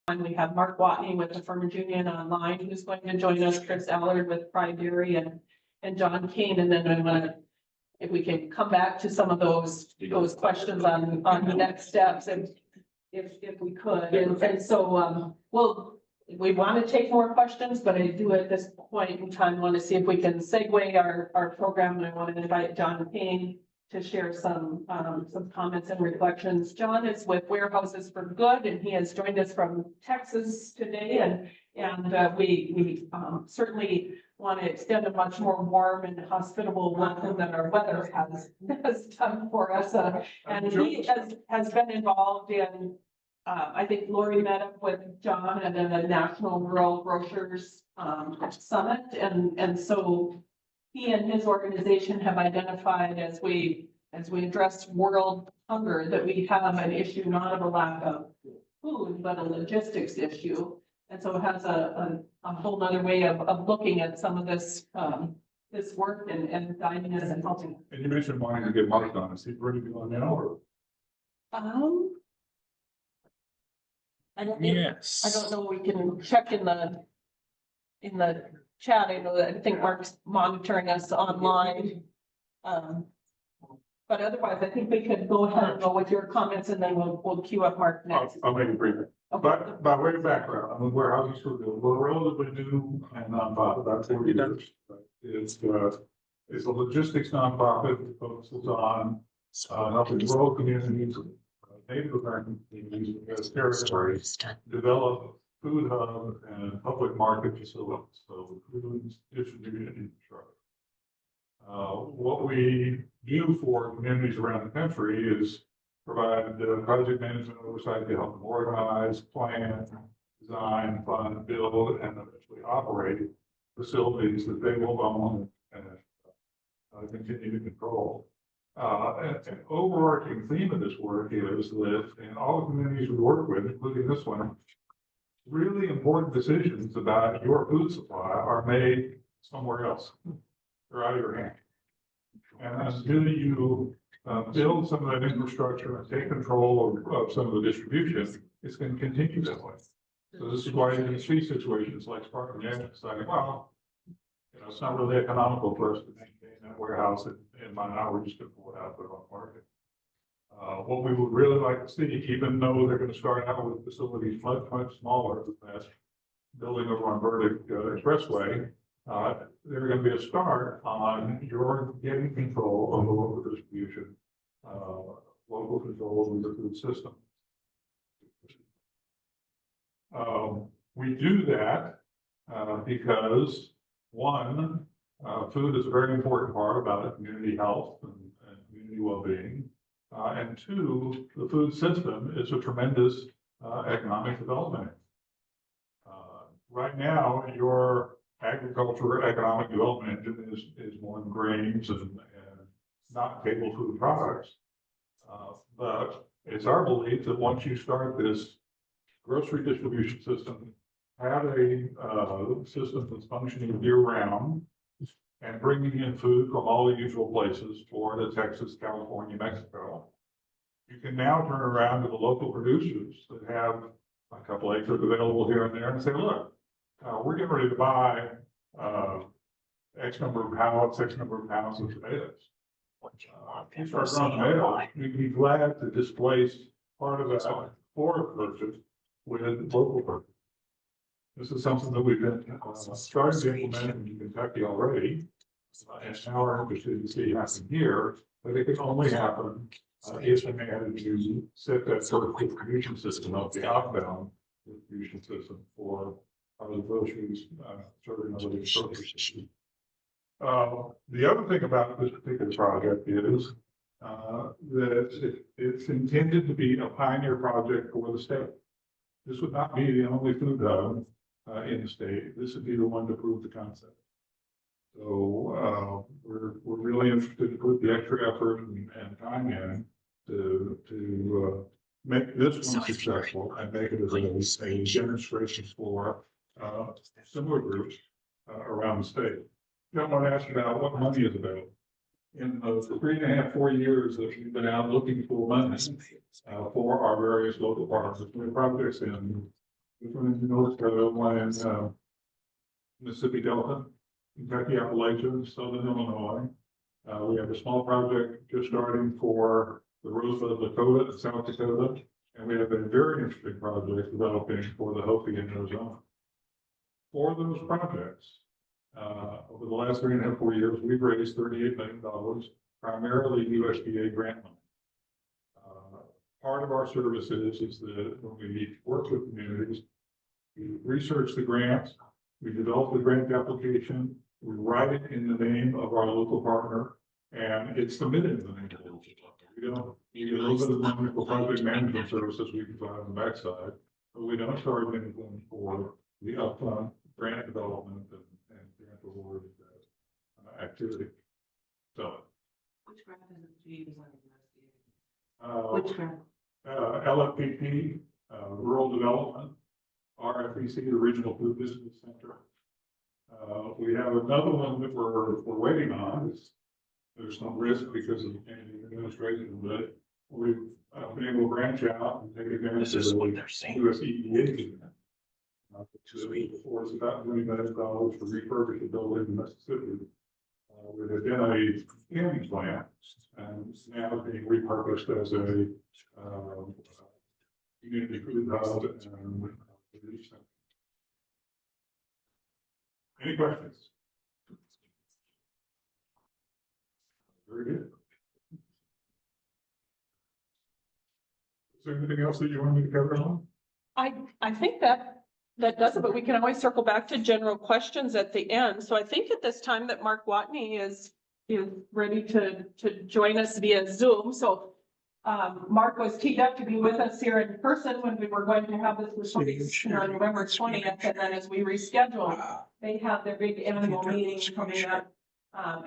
And we have Mark Watne with the Farmers Union Online, who's going to join us, Chris Allard with Pride Dairy and John Kane. And then I want to, if we can come back to some of those questions on the next steps and if we could. And so, well, we want to take more questions, but I do at this point in time want to see if we can segue our program. And I want to invite John Kane to share some comments and reflections. John is with Warehouses for Good, and he has joined us from Texas today. And we certainly want to extend a much more warm and hospitable welcome that our weather has done for us. And he has been involved in, I think Lori met up with John at the National Rural Grocers Summit. And so he and his organization have identified as we address world hunger that we have an issue not of a lack of food, but a logistics issue. And so it has a whole nother way of looking at some of this this work and guiding us and helping. And you mentioned wanting to get Mark on. Is he ready to go on now or? I don't Yes. know. We can check in the chat. I know that I think Mark's monitoring us online. But otherwise, I think we could go ahead and go with your comments and then we'll queue up Mark next. I'll make it brief. But by way of background, I'm with Warehouses for Good. We're relatively new and nonprofit, about 40 years. It's a logistics nonprofit that focuses on helping rural communities, Native American communities, as territories develop food hub and public market facilities, so food distribution infrastructure. What we do for communities around the country is provide project management oversight to help them organize, plan, design, fund, build, and eventually operate facilities that they will own and continue to control. An overarching theme of this work is that in all the communities we work with, including this one, really important decisions about your food supply are made somewhere else. They're out of your hand. And until you build some of that infrastructure and take control of some of the distribution, it's going to continue that way. So this is why you can see situations like Spartan Gas deciding, well, it's not really economical for us to maintain that warehouse in Mine. We're just going to pull it out of the market. What we would really like to see, even though they're going to start out with facilities much smaller than that building over on Burdick Expressway, they're going to be a start on your getting control of the local distribution, local control of the food system. We do that because one, food is a very important part about community health and community well-being. And two, the food system is a tremendous economic development. Right now, your agriculture economic development engine is more in grains and not staple food products. But it's our belief that once you start this grocery distribution system, have a system that's functioning year-round and bringing in food from all the usual places, Florida, Texas, California, Mexico, you can now turn around to the local producers that have a couple acres available here and there and say, look, we're getting ready to buy X number of pallets, X number of pounds of tomatoes. You start growing tomatoes, you'd be glad to displace part of that foreign purchase with local purchase. This is something that we've been starting to implement in Kentucky already, and now we're interested to see happen here, but it can only happen if we manage to set that sort of distribution system up, the outbound distribution system for the groceries, serving other groceries. The other thing about this particular project is that it's intended to be a pioneer project for the state. This would not be the only food hub in the state. This would be the one to prove the concept. So we're really interested to put the extra effort and time in to make this one successful and make it as a demonstration for similar groups around the state. Someone asked about what money is available. In the 3.5, 4 years that we've been out looking for money for our various local partners, we have projects in This one is in North Carolina, one in Mississippi Delta, Kentucky, Appalachia, Southern Illinois. We have a small project just starting for the Rosebud of Dakota and South Dakota. And we have a very interesting project developing for the Hopi in Arizona. For those projects, over the last 3.5, 4 years, we've raised $38 million, primarily USDA grant money. Part of our services is that when we work with communities, we research the grants, we develop the grant application, we write it in the name of our local partner, and it's submitted in the name of the local partner. We don't, we get a little bit of money for project management services we provide on the backside, but we don't charge anything for the upfront grant development and grant award activity. So. Which grant is it you use on Uh, Which grant? LFPP, Rural Development, RFPC, the Regional Food Business Center. We have another one that we're waiting on. There's some risk because of the administration, but we've been able to branch out and take advantage of the US EPA. For about $20 million to refurbish a building in Mississippi. It had been a camping plant and it's now being repurposed as a community food hub and relief center. Any questions? Very good. Is there anything else that you want me to cover on? I think that does it, but we can always circle back to general questions at the end. So I think at this time that Mark Watne is ready to join us via Zoom. So Mark was teed up to be with us here in person when we were going to have this release on November 20th. And then as we rescheduled, they have their big annual meeting coming up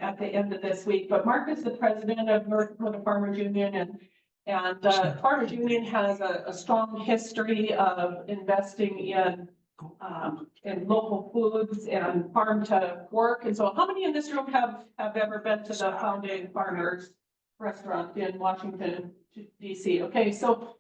at the end of this week. But Mark is the president of North Dakota Farmers Union, and Farmers Union has a strong history of investing in local foods and farm to work. And so how many in this room have ever been to the Founding Farmers restaurant in Washington, DC? Okay, so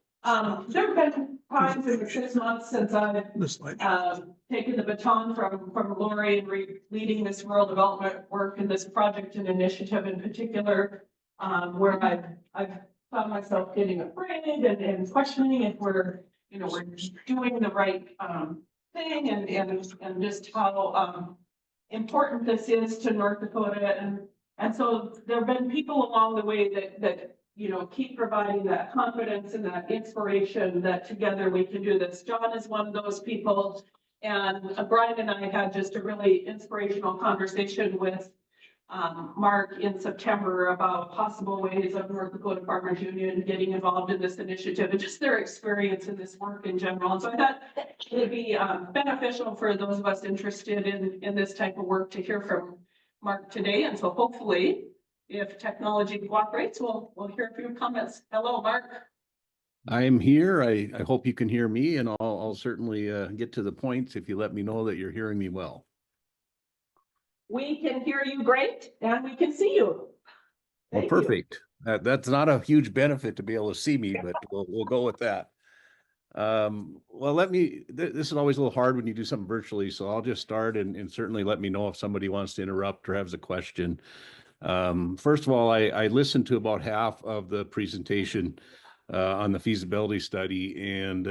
there have been times in the 6 months since I've taken the baton from Lori and leading this rural development work and this project and initiative in particular, where I've found myself getting afraid and questioning if we're doing the right thing and just how important this is to North Dakota. And so there have been people along the way that keep providing that confidence and that inspiration that together we can do this. John is one of those people, and Brian and I had just a really inspirational conversation with Mark in September about possible ways of North Dakota Farmers Union getting involved in this initiative and just their experience in this work in general. And so I thought it would be beneficial for those of us interested in this type of work to hear from Mark today. And so hopefully, if technology cooperates, we'll hear a few comments. Hello, Mark. I'm here. I hope you can hear me, and I'll certainly get to the points if you let me know that you're hearing me well. We can hear you great, and we can see you. Well, perfect. That's not a huge benefit to be able to see me, but we'll go with that. Well, this is always a little hard when you do something virtually, so I'll just start and certainly let me know if somebody wants to interrupt or has a question. First of all, I listened to about half of the presentation on the feasibility study, and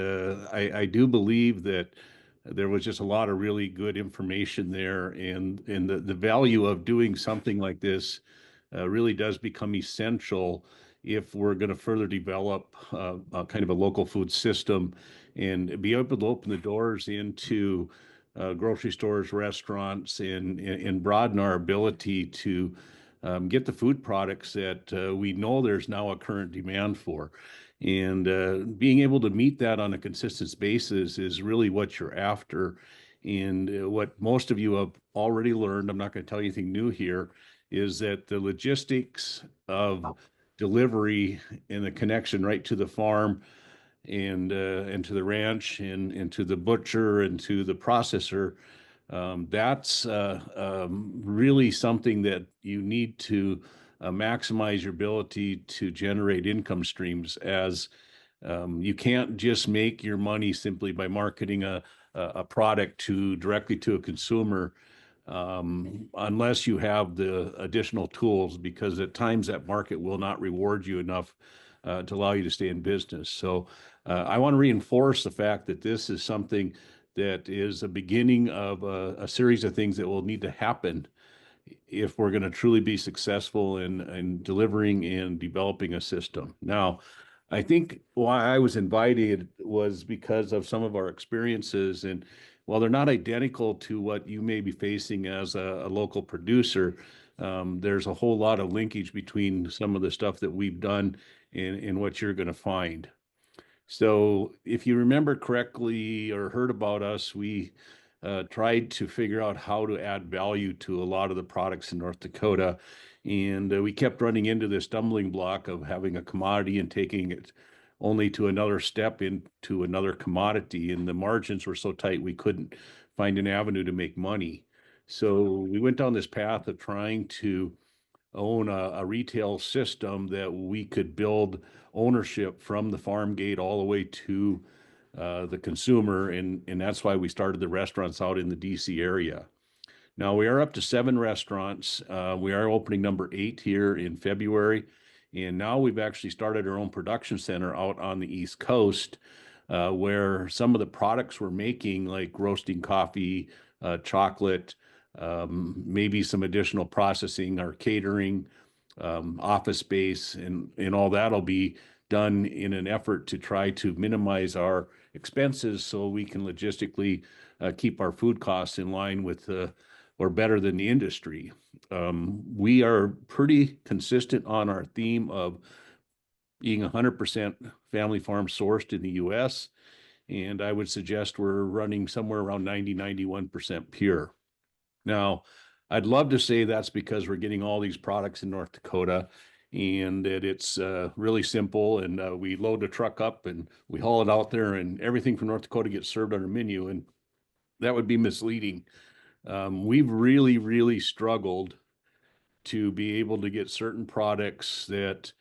I do believe that there was just a lot of really good information there, and the value of doing something like this really does become essential if we're going to further develop kind of a local food system and be able to open the doors into grocery stores, restaurants, and broaden our ability to get the food products that we know there's now a current demand for. And being able to meet that on a consistent basis is really what you're after. And what most of you have already learned, I'm not going to tell you anything new here, is that the logistics of delivery and the connection right to the farm and to the ranch and to the butcher and to the processor, that's really something that you need to maximize your ability to generate income streams as You can't just make your money simply by marketing a product directly to a consumer, unless you have the additional tools, because at times that market will not reward you enough to allow you to stay in business. So I want to reinforce the fact that this is something that is a beginning of a series of things that will need to happen if we're going to truly be successful in delivering and developing a system. Now, I think why I was invited was because of some of our experiences. And while they're not identical to what you may be facing as a local producer, there's a whole lot of linkage between some of the stuff that we've done and what you're going to find. So if you remember correctly or heard about us, we tried to figure out how to add value to a lot of the products in North Dakota. And we kept running into this stumbling block of having a commodity and taking it only to another step into another commodity. And the margins were so tight, we couldn't find an avenue to make money. So we went down this path of trying to own a retail system that we could build ownership from the farm gate all the way to the consumer. And that's why we started the restaurants out in the DC area. Now we are up to 7 restaurants. We are opening number 8 here in February. And now we've actually started our own production center out on the East Coast, where some of the products we're making, like roasting coffee, chocolate, maybe some additional processing, our catering, office space, and all that'll be done in an effort to try to minimize our expenses so we can logistically keep our food costs in line with or better than the industry. We are pretty consistent on our theme of being 100% family farm sourced in the US. And I would suggest we're running somewhere around 91% pure. Now, I'd love to say that's because we're getting all these products in North Dakota and that it's really simple, and we load the truck up and we haul it out there and everything from North Dakota gets served on our menu, and that would be misleading. We've really, really struggled to be able to get certain products that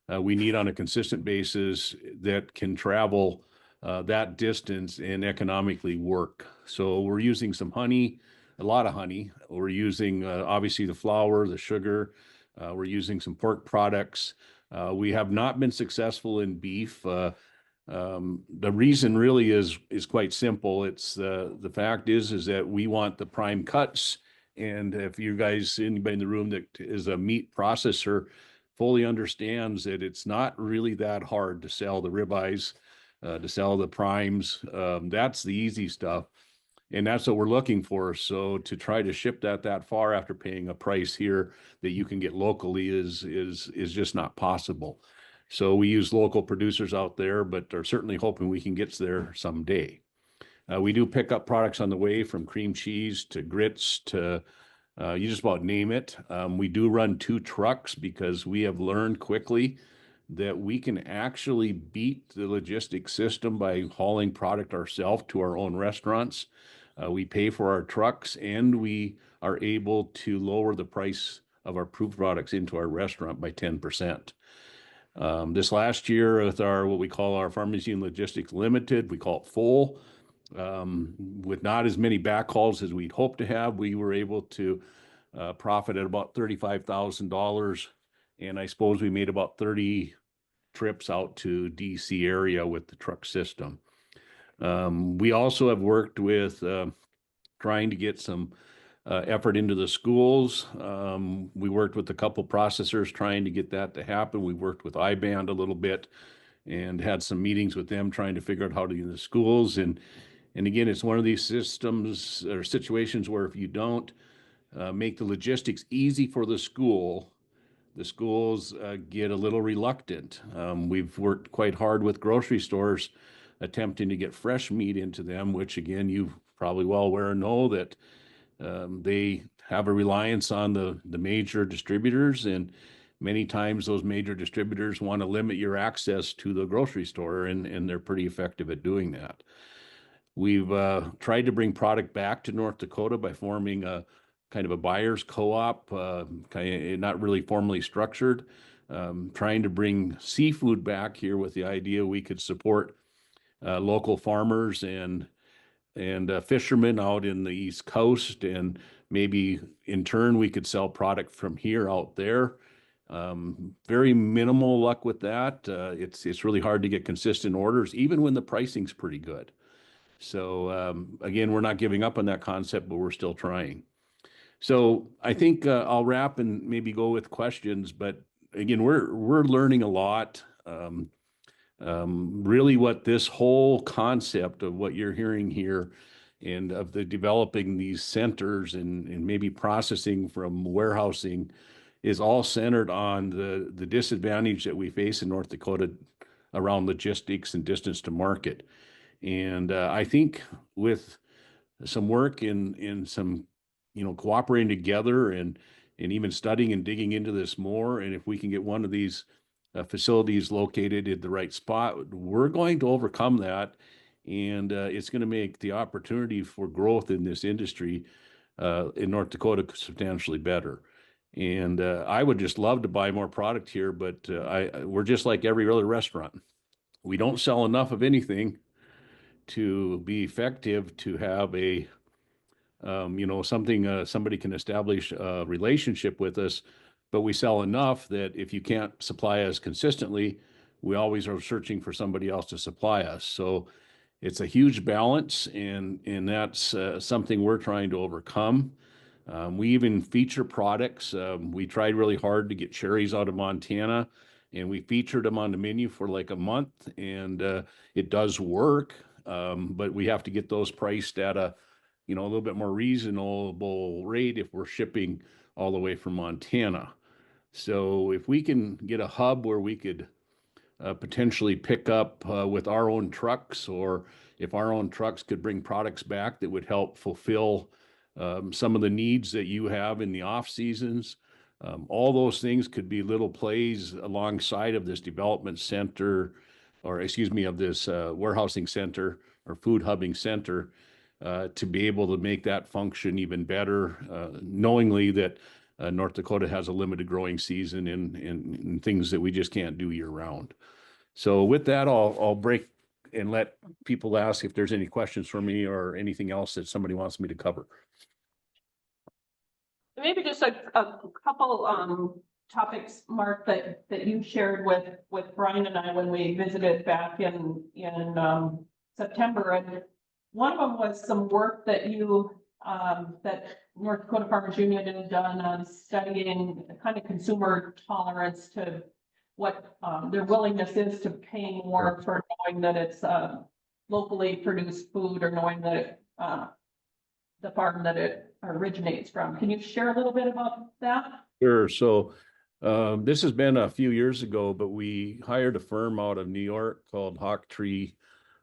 we need on a consistent basis that can travel that distance and economically work. So we're using some honey, a lot of honey. We're using obviously the flour, the sugar. We're using some pork products. We have not been successful in beef. The reason really is quite simple. It's the fact is that we want the prime cuts. And if you guys, anybody in the room that is a meat processor, fully understands that it's not really that hard to sell the ribeyes, to sell the primes. That's the easy stuff. And that's what we're looking for. So to try to ship that far after paying a price here that you can get locally is just not possible. So we use local producers out there, but are certainly hoping we can get there someday. We do pick up products on the way, from cream cheese to grits to you just about name it. We do run 2 trucks because we have learned quickly that we can actually beat the logistics system by hauling product ourselves to our own restaurants. We pay for our trucks, and we are able to lower the price of our food products into our restaurant by 10%. This last year with our, what we call our Pharmacy and Logistics Limited, we call it full, with not as many backhauls as we'd hoped to have, we were able to profit at about $35,000. And I suppose we made about 30 trips out to DC area with the truck system. We also have worked with trying to get some effort into the schools. We worked with a couple processors trying to get that to happen. We worked with iBand a little bit and had some meetings with them trying to figure out how to get in the schools. And again, it's one of these systems or situations where if you don't make the logistics easy for the schools get a little reluctant. We've worked quite hard with grocery stores attempting to get fresh meat into them, which again, you probably well aware and know that they have a reliance on the major distributors, and many times those major distributors want to limit your access to the grocery store, and they're pretty effective at doing that. We've tried to bring product back to North Dakota by forming a kind of a buyer's co-op, kind of not really formally structured, trying to bring seafood back here with the idea we could support local farmers and fishermen out in the East Coast, and maybe in turn we could sell product from here out there. Very minimal luck with that. It's really hard to get consistent orders, even when the pricing's pretty good. So again, we're not giving up on that concept, but we're still trying. So I think I'll wrap and maybe go with questions. But again, we're learning a lot. Really, what this whole concept of what you're hearing here, and of the developing these centers and maybe processing from warehousing, is all centered on the disadvantage that we face in North Dakota around logistics and distance to market. And I think with some work in some, cooperating together and even studying and digging into this more, and if we can get one of these facilities located in the right spot, we're going to overcome that. And it's going to make the opportunity for growth in this industry in North Dakota substantially better. And I would just love to buy more product here, but we're just like every other restaurant. We don't sell enough of anything to be effective to have a, something somebody can establish a relationship with us, but we sell enough that if you can't supply us consistently, we always are searching for somebody else to supply us. So it's a huge balance, and that's something we're trying to overcome. We even feature products. We tried really hard to get cherries out of Montana, and we featured them on the menu for like a month, and it does work. But we have to get those priced at a little bit more reasonable rate if we're shipping all the way from Montana. So if we can get a hub where we could potentially pick up with our own trucks, or if our own trucks could bring products back that would help fulfill some of the needs that you have in the off seasons, all those things could be little plays alongside of this development center, or excuse me, of this warehousing center or food hubbing center, to be able to make that function even better, knowingly that North Dakota has a limited growing season and things that we just can't do year round. So with that, I'll break and let people ask if there's any questions for me or anything else that somebody wants me to cover. Maybe just a couple topics, Mark, that you shared with Brian and I when we visited back in September. And one of them was some work that that North Dakota Farmers Union had done on studying kind of consumer tolerance to what their willingness is to pay more for knowing that it's locally produced food, or knowing that the farm that it originates from. Can you share a little bit about that? Sure. So this has been a few years ago, but we hired a firm out of New York called Hawk Tree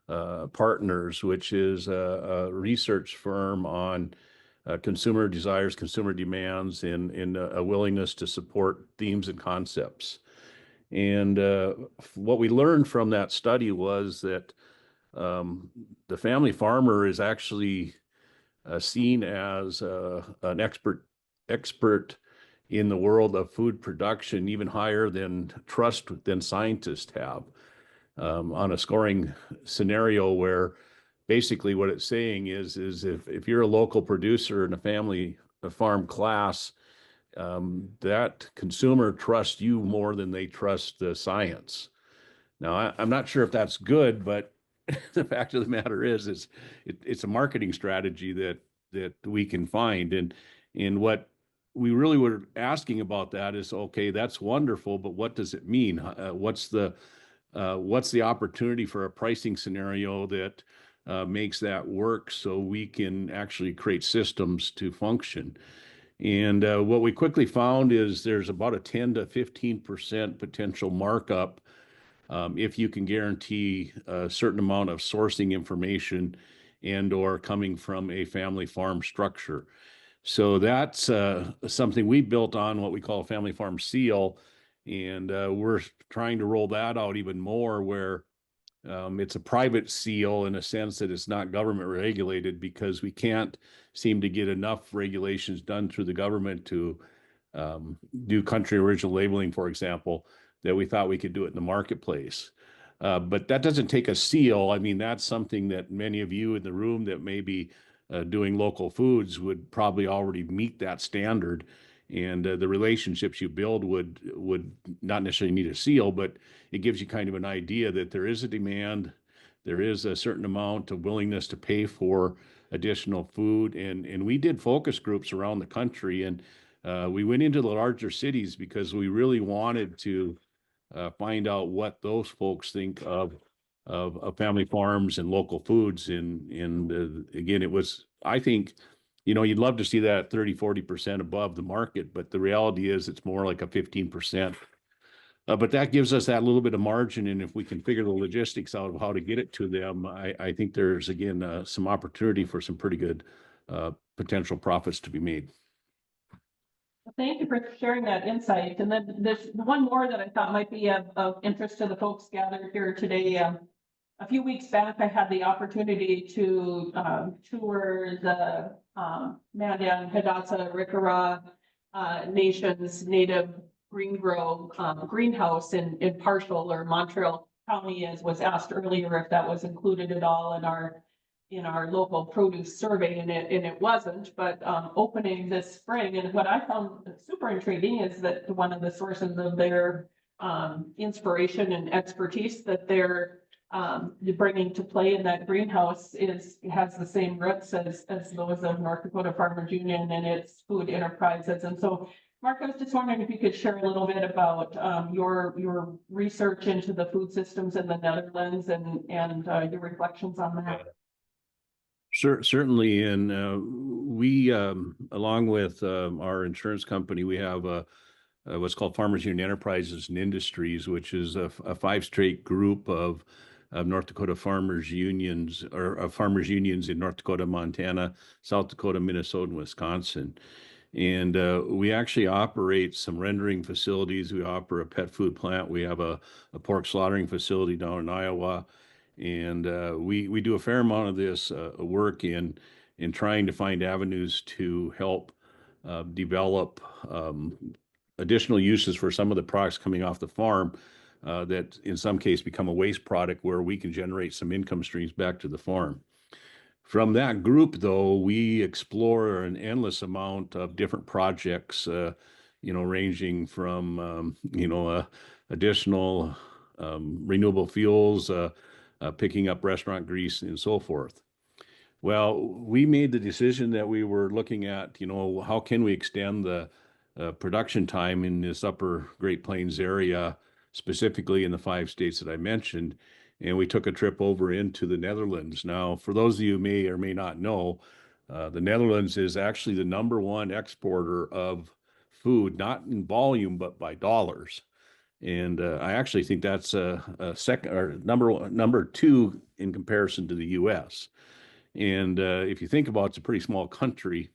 Partners, which is a research firm on consumer desires, consumer demands, and a willingness to support themes and concepts. And what we learned from that study was that the family farmer is actually seen as an expert in the world of food production, even higher than scientists have, on a scoring scenario where basically what it's saying is if you're a local producer in a farm class, that consumer trusts you more than they trust the science. Now, I'm not sure if that's good, but the fact of the matter is it's a marketing strategy that we can find. And what we really were asking about that is, okay, that's wonderful, but what does it mean? What's the opportunity for a pricing scenario that makes that work, so we can actually create systems to function? And what we quickly found is there's about a 10 to 15% potential markup if you can guarantee a certain amount of sourcing information and or coming from a family farm structure. So that's something we built on, what we call a family farm seal. And we're trying to roll that out even more, where it's a private seal in a sense that it's not government regulated, because we can't seem to get enough regulations done through the government to do country original labeling, for example, that we thought we could do it in the marketplace. But that doesn't take a seal. I mean, that's something that many of you in the room that may be doing local foods would probably already meet that standard. And the relationships you build would not necessarily need a seal, but it gives you kind of an idea that there is a demand, there is a certain amount of willingness to pay for additional food. And we did focus groups around the country, and we went into the larger cities because we really wanted to find out what those folks think of family farms and local foods. And again, it was, I think, you'd love to see that 30-40% above the market, but the reality is it's more like a 15%. But that gives us that little bit of margin, and if we can figure the logistics out of how to get it to them, I think there's, again, some opportunity for some pretty good potential profits to be made. Thank you for sharing that insight. And then there's one more that I thought might be of interest to the folks gathered here today. A few weeks back, I had the opportunity to tour the Mandan, Hidatsa, Rikara Nations native green grow greenhouse in Partial or Montreal County, as was asked earlier, if that was included at all in our local produce survey, and it wasn't, but opening this spring. And what I found super intriguing is that one of the sources of their inspiration and expertise that they're bringing to play in that greenhouse has the same roots as those of North Dakota Farmers Union and its food enterprises. And so, Mark, I was just wondering if you could share a little bit about your research into the food systems in the Netherlands and your reflections on that. Certainly, and we, along with our insurance company, we have what's called Farmers Union Enterprises and Industries, which is a 5-state group of North Dakota farmers unions, or farmers unions in North Dakota, Montana, South Dakota, Minnesota, and Wisconsin. And we actually operate some rendering facilities. We operate a pet food plant. We have a pork slaughtering facility down in Iowa. And we do a fair amount of this work in trying to find avenues to help develop additional uses for some of the products coming off the farm that in some case become a waste product where we can generate some income streams back to the farm. From that group, though, we explore an endless amount of different projects, ranging from, additional renewable fuels, picking up restaurant grease and so forth. Well, we made the decision that we were looking at, how can we extend the production time in this upper Great Plains area, specifically in the 5 states that I mentioned. And we took a trip over into the Netherlands. Now, for those of you who may or may not know, the Netherlands is actually the #1 exporter of food, not in volume, but by dollars. And I actually think that's a second or number 2 in comparison to the U.S. And if you think about it, it's a pretty small country.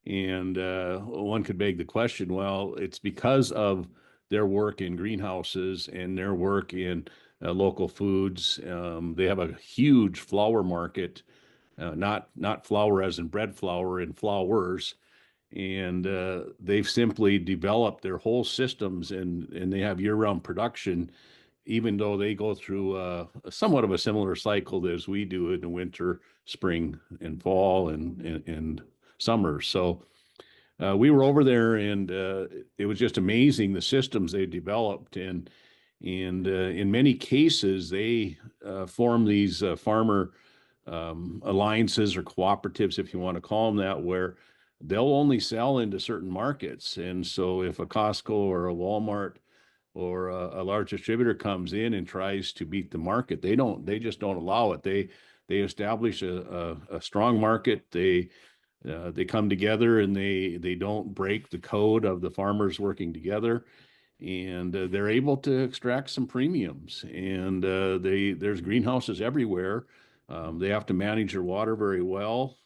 And one could beg the question, well, it's because of their work in greenhouses and their work in local foods. They have a huge flour market, not flour as in bread flour, in flours. And they've simply developed their whole systems, and they have year-round production, even though they go through somewhat of a similar cycle as we do in the winter, spring, and fall, and summer. So we were over there, and it was just amazing the systems they developed. And in many cases, they form these farmer alliances or cooperatives, if you want to call them that, where they'll only sell into certain markets. And so if a Costco or a Walmart or a large distributor comes in and tries to beat the market, they just don't allow it. They establish a strong market. They come together, and they don't break the code of the farmers working together, and they're able to extract some premiums. And there's greenhouses everywhere. They have to manage their water very well.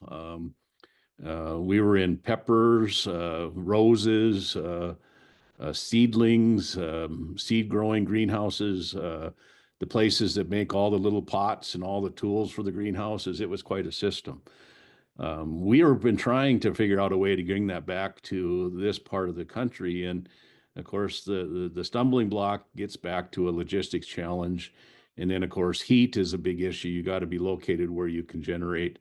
We were in peppers, roses, seedlings, seed growing greenhouses, the places that make all the little pots and all the tools for the greenhouses. It was quite a system. We have been trying to figure out a way to bring that back to this part of the country. And of course, the stumbling block gets back to a logistics challenge. And then, of course, heat is a big issue. You got to be located where you can generate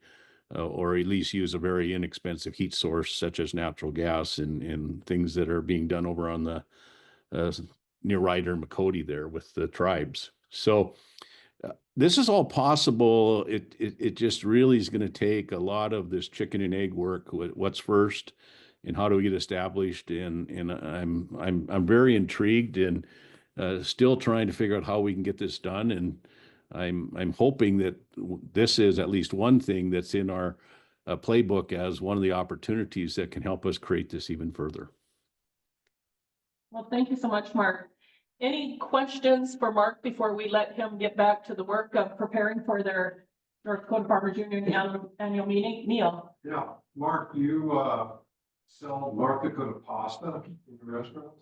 or at least use a very inexpensive heat source, such as natural gas and things that are being done over on the near Ryder and Makoti there with the tribes. So this is all possible. It just really is going to take a lot of this chicken and egg work. What's first, and how do we get established? And I'm very intrigued and still trying to figure out how we can get this done. And I'm hoping that this is at least one thing that's in our playbook as one of the opportunities that can help us create this even further. Well, thank you so much, Mark. Any questions for Mark before we let him get back to the work of preparing for their North Dakota Farmers Union annual meeting? Neil? Yeah, Mark, you sell North Dakota pasta in your restaurants?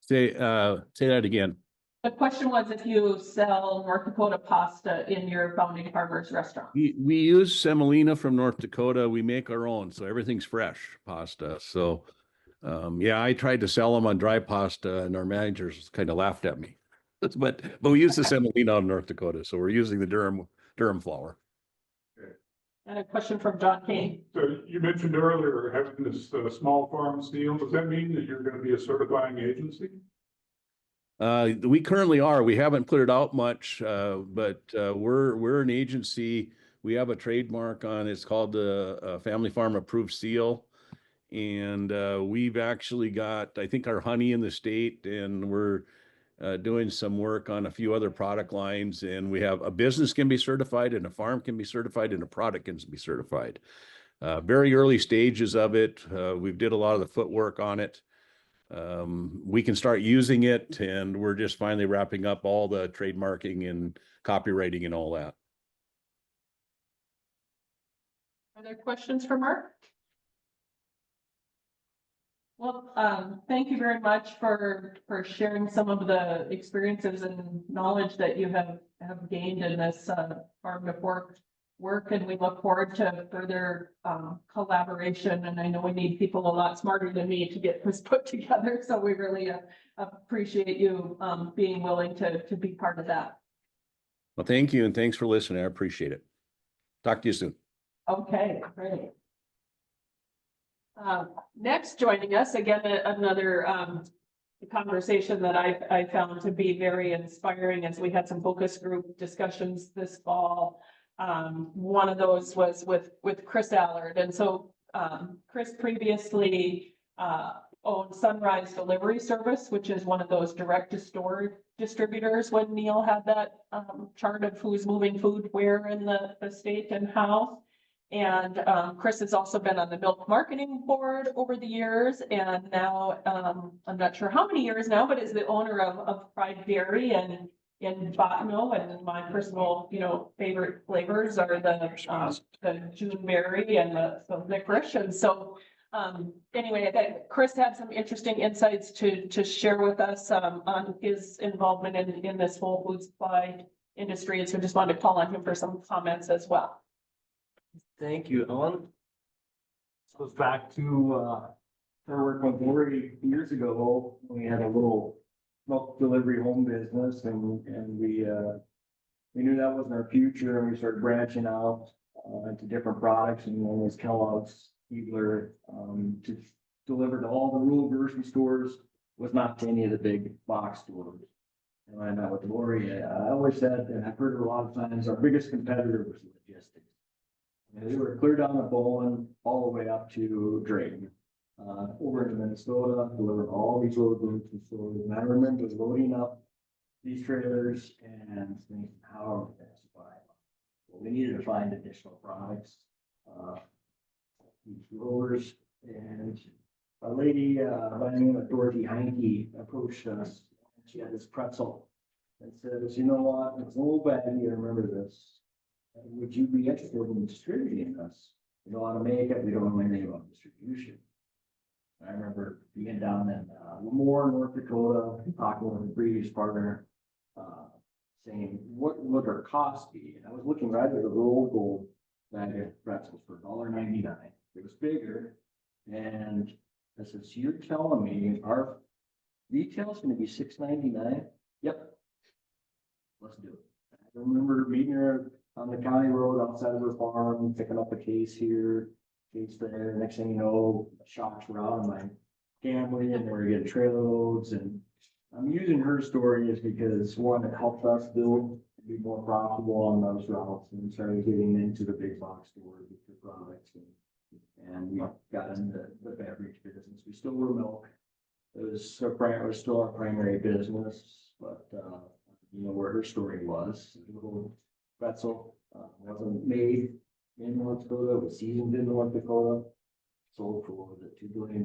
Say that again. The question was if you sell North Dakota pasta in your Founding Farmers restaurant. We use semolina from North Dakota. We make our own, so everything's fresh pasta. So yeah, I tried to sell them on dry pasta, and our managers kind of laughed at me. But we use the semolina out of North Dakota, so we're using the Durham flour. And a question from John Kane. So you mentioned earlier having this small farms deal. Does that mean that you're going to be a certifying agency? We currently are. We haven't put it out much, but we're an agency. We have a trademark on it's called the Family Farm Approved Seal. And we've actually got, I think, our honey in the state, and we're doing some work on a few other product lines. And we have a business can be certified, and a farm can be certified, and a product can be certified. Very early stages of it. We did a lot of the footwork on it. We can start using it, and we're just finally wrapping up all the trademarking and copywriting and all that. Are there questions for Mark? Well, thank you very much for sharing some of the experiences and knowledge that you have gained in this farm to fork work, and we look forward to further collaboration. And I know we need people a lot smarter than me to get this put together, so we really appreciate you being willing to be part of that. Well, thank you, and thanks for listening. I appreciate it. Talk to you soon. Okay, great. Next, joining us again, another conversation that I found to be very inspiring as we had some focus group discussions this fall. One of those was with Chris Allard. And so Chris previously owned Sunrise Delivery Service, which is one of those direct to store distributors when Neil had that chart of who's moving food where in the state and how. And Chris has also been on the milk marketing board over the years, and now I'm not sure how many years now, but is the owner of Pride Dairy and in Watne. And my personal, favorite flavors are the Juneberry and the licorice. And so anyway, I think Chris had some interesting insights to share with us on his involvement in this whole food supply industry. And so just wanted to call on him for some comments as well. Thank you, Ellen. This goes back to our work with Lori years ago. We had a little milk delivery home business, and we knew that wasn't our future, and we started branching out into different products, and one was Kellogg's Keebler to deliver to all the rural grocery stores, was not to any of the big box stores. And when I met with Lori, I always said, and I've heard it a lot of times, our biggest competitor was logistics. And they were clear down the Bowen all the way up to Drayton, over into Minnesota, delivering all these little grocery stores. And I remember loading up these trailers and thinking, how are we going to survive? Well, we needed to find additional products, these rollers, and a lady by the name of Dorothy Heinke approached us. She had this pretzel and says, you know what, it's a little baggy, I remember this. Would you be interested in distributing us? We know how to make it. We don't know anything about distribution. I remember being down in Lemoore, North Dakota, talking with a previous partner, saying, what would our cost be? And I was looking right at the roll gold bag of pretzels for $1.99. It was bigger. And I said, so you're telling me our retail is gonna be $6.99? Yep. Let's do it. I remember meeting her on the county road outside of her farm, picking up a case here, case there. Next thing you know, shocks were out of my family and they were getting trailer loads. And I'm using her story is because one, it helped us build, be more profitable on those routes and started getting into the big box stores with the products. And we got into the beverage business. We still were milk. It was still our primary business, but, you know, where her story was, a little pretzel, wasn't made in North Dakota, it was seasoned in North Dakota, sold for the $2 billion.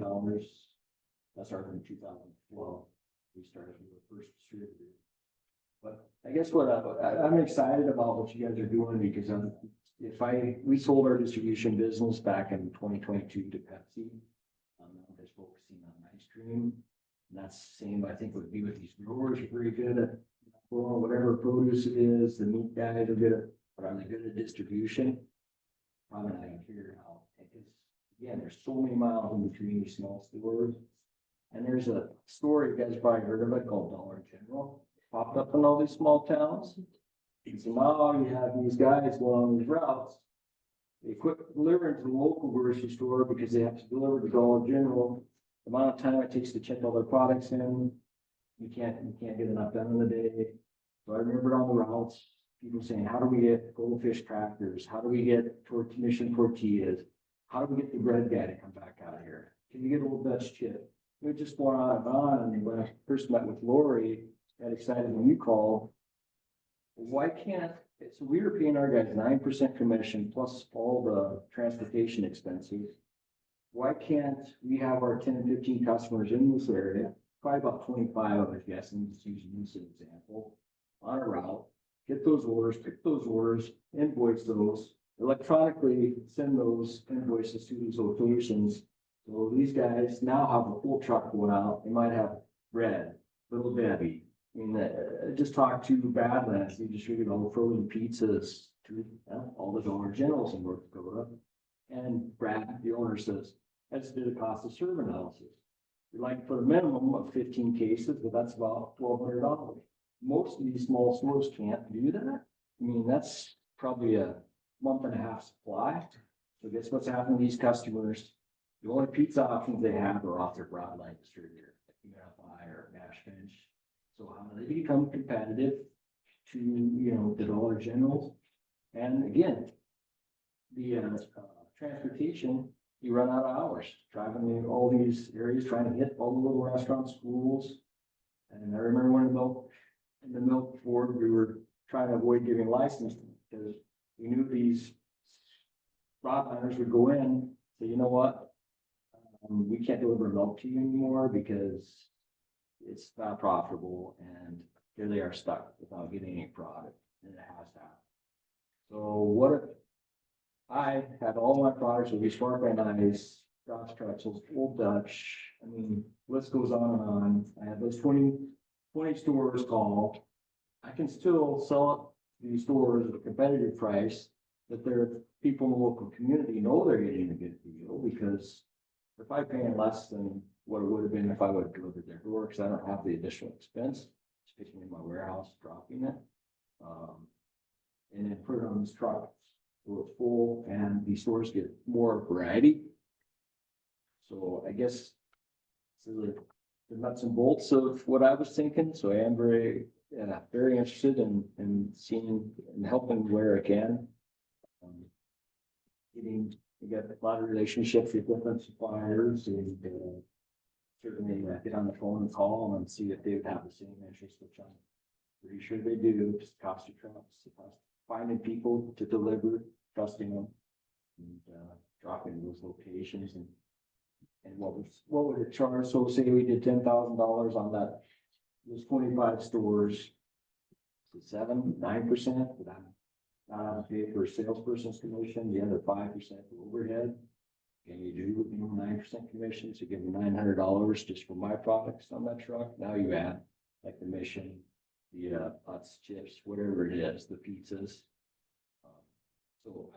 That started in 2012. We started with the first distributor. But I guess what I'm excited about what you guys are doing because we sold our distribution business back in 2022 to Pepsi. I'm just focusing on ice cream. And that's the same, I think, would be with these growers. You're very good at growing whatever produce it is. The meat guys are good at, but are they good at distribution? Probably not gonna figure it out. Because again, there's so many miles in between these small stores. And there's a store you guys probably heard of it called Dollar General. Popped up in all these small towns. So now you have these guys going on these routes. They quit delivering to the local grocery store because they have to deliver to Dollar General. The amount of time it takes to check all their products in, you can't get enough done in the day. So I remember on the routes, people saying, how do we get goldfish crackers? How do we get Mission tortillas? How do we get the bread guy to come back out here? Can you get Old Dutch chip? We just went on and on. And when I first met with Lori, got excited when you called. Why can't, so we were paying our guys 9% commission plus all the transportation expenses. Why can't we have our 10 and 15 customers in this area, probably about 25 of us, yes, I'm just using this as an example, on a route, get those orders, pick those orders, invoice those, electronically send those invoices to these locations. So these guys now have a full truck going out. They might have bread, Little Debbie. I mean, just talk to Badlands. They distribute all the frozen pizzas to all the Dollar Generals in North Dakota. And Brad, the owner, says, I just did a cost of serve analysis. We'd like to put a minimum of 15 cases, but that's about $1,200. Most of these small stores can't do that. I mean, that's probably a month and a half supply. So guess what's happening to these customers? The only pizza options they have are off their broadline distributor, like UFI or Nashville. So how do they become competitive to, you know, the Dollar Generals? And again, the transportation, you run out of hours driving in all these areas, trying to hit all the little restaurants, schools. And I remember when in the milk board, we were trying to avoid giving license because we knew these broadliners would go in, say, you know what? We can't deliver milk to you anymore because it's not profitable, and here they are stuck without getting any product, and it has to happen. So what if I had all my products would be sparkling ice, Scotch pretzels, Old Dutch, I mean, list goes on and on. I had those 20 stores call. I can still sell it to these stores at a competitive price that their people in the local community know they're getting a good deal because if I'm paying less than what it would have been if I would have delivered their door, because I don't have the additional expense, just picking in my warehouse, dropping it. And then put it on this truck so it's full and these stores get more variety. So I guess the nuts and bolts of what I was thinking. So I am very interested in seeing and helping where I can. We got a lot of relationships with different suppliers and certainly get on the phone and call them and see if they would have the same interest, which I'm pretty sure they do. Just cost of trucks, finding people to deliver, trusting them, and dropping those locations and what would it charge? So say we did $10,000 on that, those 25 stores, 7-9%, but I'm pay for a salesperson's commission, the other 5% for overhead. And you do 9% commission, so give them $900 just for my products on that truck. Now you add like the mission, the pots, chips, whatever it is, the pizzas. So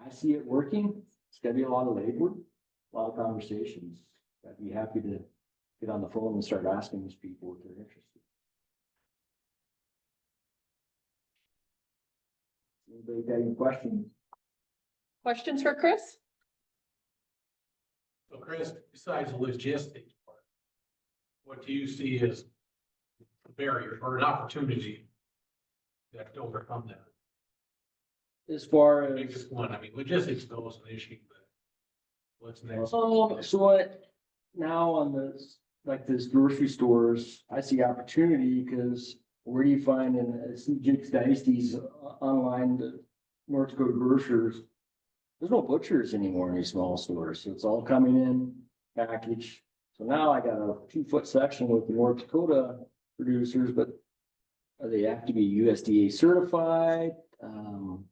I see it working. It's gonna be a lot of labor, a lot of conversations. I'd be happy to get on the phone and start asking these people if they're interested. Anybody got any questions? Questions for Chris? So Chris, besides the logistics part, what do you see as a barrier or an opportunity that to overcome that? As far The as, biggest one, I mean, logistics is always an issue, but what's next? so what, now on this, like this grocery stores, I see opportunity because where do you find in, see Jake's Dynasties online, the North Dakota grocers, there's no butchers anymore in these small stores, so it's all coming in packaged. So now I got a 2-foot section with the North Dakota producers, but they have to be USDA certified?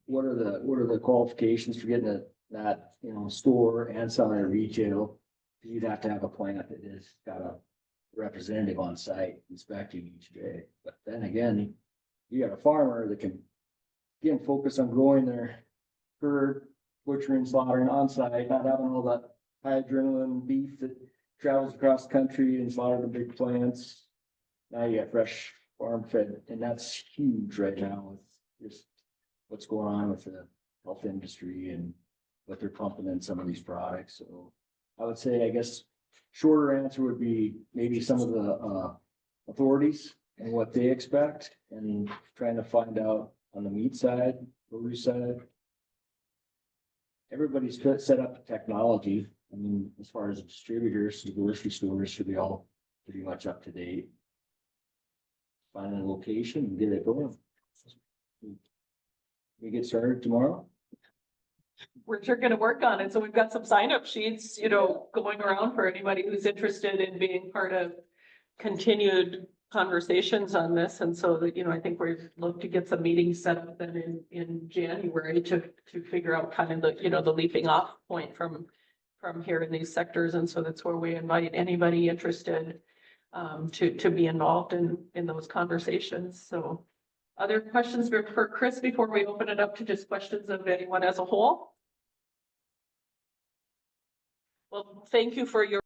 What are the qualifications for getting that, you know, store and selling at retail? You'd have to have a plant that has got a representative on site inspecting each day. But then again, you got a farmer that can, again, focus on growing their herd, butchering, slaughtering on site, not having all that high adrenaline beef that travels across the country and slaughtered in big plants. Now you got fresh farm fed, and that's huge right now with just what's going on with the health industry and what they're pumping in some of these products. So I would say, I guess, shorter answer would be maybe some of the authorities and what they expect, and trying to find out on the meat side, brewery side. Everybody's set up with technology. I mean, as far as distributors, the grocery stores should be all pretty much up to date. Find a location and get it going. We get started tomorrow. We're sure gonna work on it. So we've got some sign-up sheets, you know, going around for anybody who's interested in being part of continued conversations on this. And so that, you know, I think we've looked to get some meetings set up then in January to figure out kind of the, you know, the leaping off point from here in these sectors. And so that's where we invite anybody interested to be involved in those conversations. So other questions for Chris before we open it up to just questions of anyone as a whole? Well, thank you for your